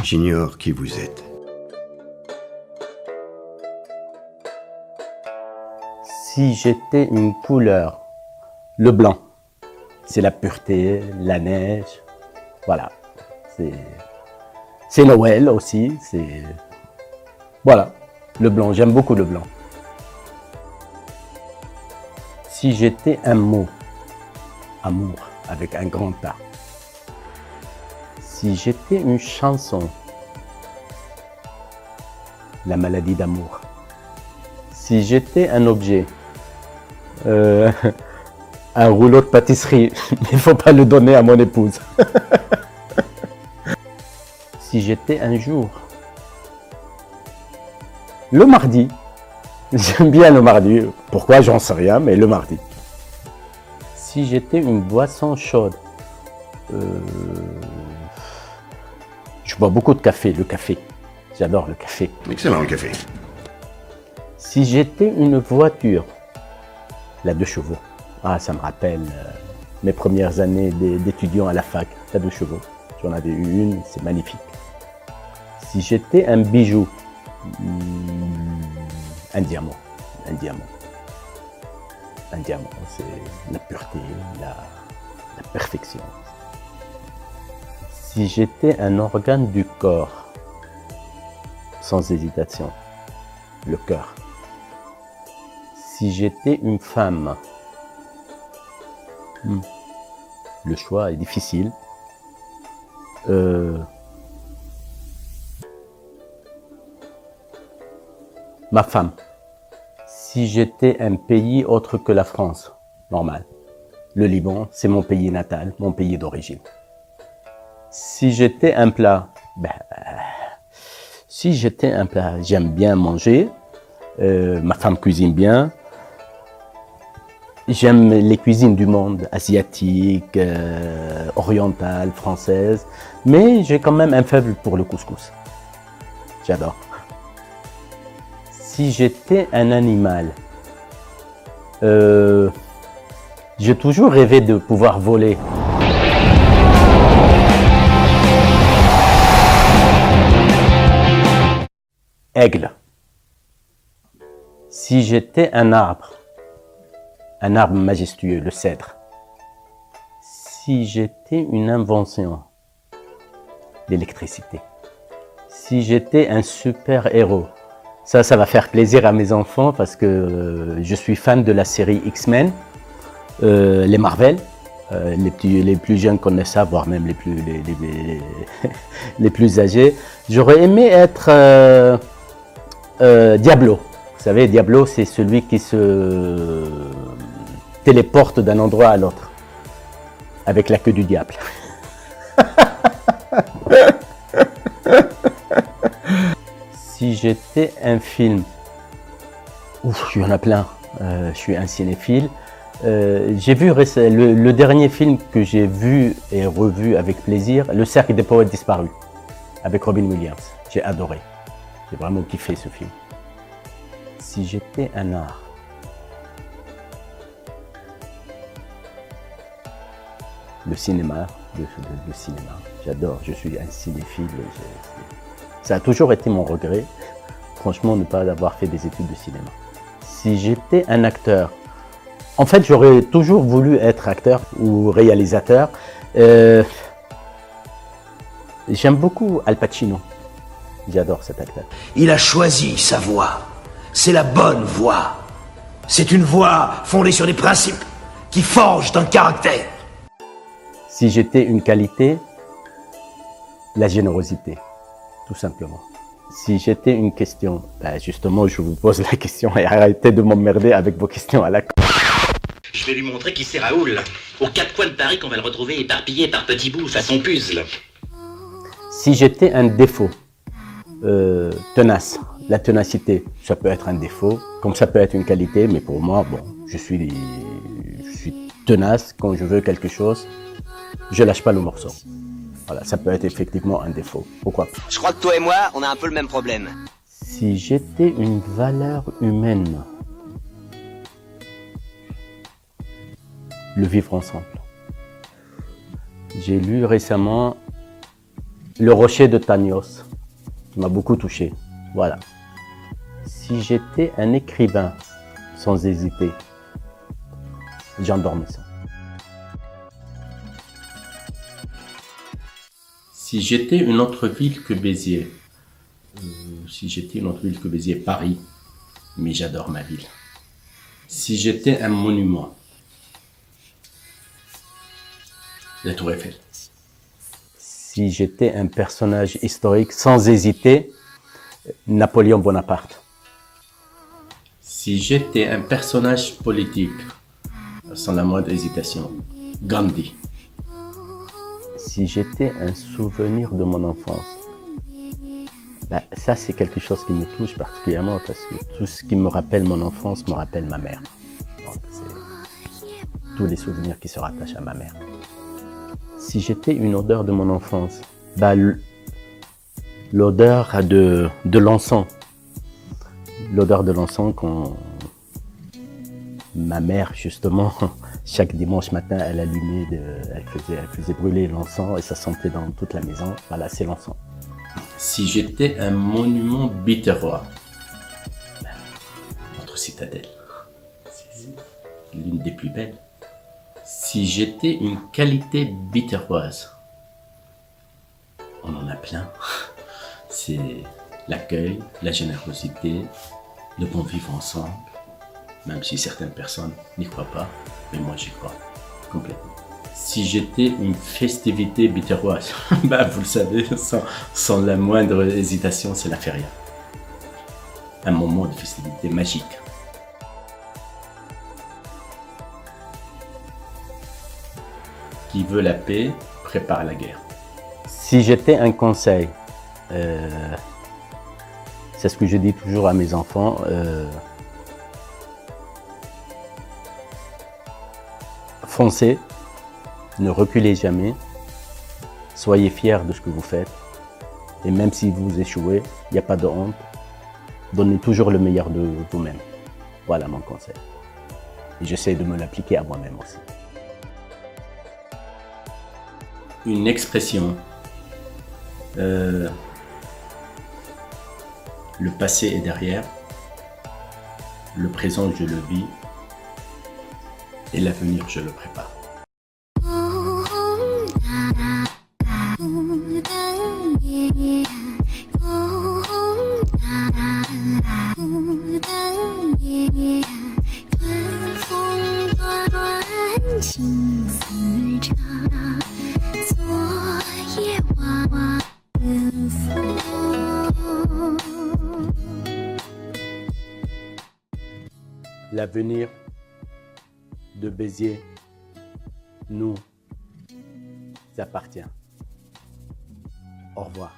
J'ignore qui vous êtes. Si j'étais une couleur, le blanc, c'est la pureté, la neige, voilà. C'est Noël aussi, voilà, le blanc, j'aime beaucoup le blanc. Si j'étais un mot, amour, avec un grand A. Si j'étais une chanson, la maladie d'amour. Si j'étais un objet, un rouleau de pâtisserie, il ne faut pas le donner à mon épouse. Si j'étais un jour, le mardi, j'aime bien le mardi, pourquoi j'en sais rien, mais le mardi. Si j'étais une boisson chaude, je bois beaucoup de café, le café, j'adore le café. Excellent le café. Si j'étais une voiture, la 2 chevaux. Ah, ça me rappelle mes premières années d'étudiant à la fac, la 2 chevaux. J'en avais eu une, c'est magnifique. Si j'étais un bijou, un diamant, un diamant. Un diamant, c'est la pureté, la perfection. Si j'étais un organe du corps, sans hésitation, le cœur. Si j'étais une femme, le choix est difficile. Ma femme. Si j'étais un pays autre que la France, normal. Le Liban, c'est mon pays natal, mon pays d'origine. Si j'étais un plat, j'aime bien manger. Ma femme cuisine bien. J'aime les cuisines du monde, asiatique, orientale, française. Mais j'ai quand même un faible pour le couscous. J'adore. Si j'étais un animal, j'ai toujours rêvé de pouvoir voler. Aigle. Si j'étais un arbre majestueux, le cèdre. Si j'étais une invention, l'électricité. Si j'étais un super-héros, ça va faire plaisir à mes enfants parce que je suis fan de la série X-Men, les Marvel. Les plus jeunes connaissent ça, voire même les plus âgés. J'aurais aimé être Diablo. Vous savez, Diablo, c'est celui qui se téléporte d'un endroit à l'autre, avec la queue du diable. Si j'étais un film, il y en a plein, je suis un cinéphile. J'ai vu le dernier film que j'ai vu et revu avec plaisir, Le Cercle des Poètes Disparus, avec Robin Williams. J'ai adoré, j'ai vraiment kiffé ce film. Si j'étais un art, le cinéma, le cinéma, j'adore, je suis un cinéphile. Ça a toujours été mon regret, franchement, ne pas avoir fait des études de cinéma. Si j'étais un acteur, en fait, j'aurais toujours voulu être acteur ou réalisateur. J'aime beaucoup Al Pacino, j'adore cet acteur. Il a choisi sa voie. C'est la bonne voie. C'est une voie fondée sur des principes qui forgent un caractère. Si j'étais une qualité, la générosité, tout simplement. Si j'étais une question, justement, je vous pose la question et arrêtez de m'emmerder avec vos questions à la con. Je vais lui montrer qui c'est Raoul. Aux 4 coins de Paris qu'on va le retrouver éparpillé par petits bouts façon puzzle. Si j'étais un défaut, tenace, la ténacité, ça peut être un défaut, comme ça peut être une qualité, mais pour moi, bon, je suis tenace quand je veux quelque chose, je lâche pas le morceau. Voilà, ça peut être effectivement un défaut. Pourquoi pas? Je crois que toi et moi, on a un peu le même problème. Si j'étais une valeur humaine, le vivre ensemble. J'ai lu récemment Le Rocher de Tanios, qui m'a beaucoup touché. Voilà. Si j'étais un écrivain, sans hésiter, Jean d'Ormesson. Si j'étais une autre ville que Béziers, Paris, mais j'adore ma ville. Si j'étais un monument, la Tour Eiffel. Si j'étais un personnage historique, sans hésiter, Napoléon Bonaparte. Si j'étais un personnage politique, sans la moindre hésitation, Gandhi. Si j'étais un souvenir de mon enfance, ça c'est quelque chose qui me touche particulièrement parce que tout ce qui me rappelle mon enfance me rappelle ma mère. Donc c'est tous les souvenirs qui se rattachent à ma mère. Si j'étais une odeur de mon enfance, l'odeur de l'encens. L'odeur de l'encens quand ma mère, justement, chaque dimanche matin, elle allumait, elle faisait brûler l'encens et ça sentait dans toute la maison. Voilà, c'est l'encens. Si j'étais un monument biterrois, notre citadelle, c'est l'une des plus belles. Si j'étais une qualité biterroise, on en a plein. C'est l'accueil, la générosité, le bon vivre ensemble, même si certaines personnes n'y croient pas, mais moi j'y crois complètement. Si j'étais une festivité biterroise, vous le savez, sans la moindre hésitation, c'est la feria. Un moment de festivité magique. Qui veut la paix, prépare la guerre. Si j'étais un conseil, c'est ce que je dis toujours à mes enfants, foncez, ne reculez jamais, soyez fiers de ce que vous faites, et même si vous échouez, il n'y a pas de honte, donnez toujours le meilleur de vous-même. Voilà mon conseil. Et j'essaie de me l'appliquer à moi-même aussi. Une expression. Le passé est derrière, le présent je le vis et l'avenir je le prépare. L'avenir de Béziers nous appartient. Au revoir.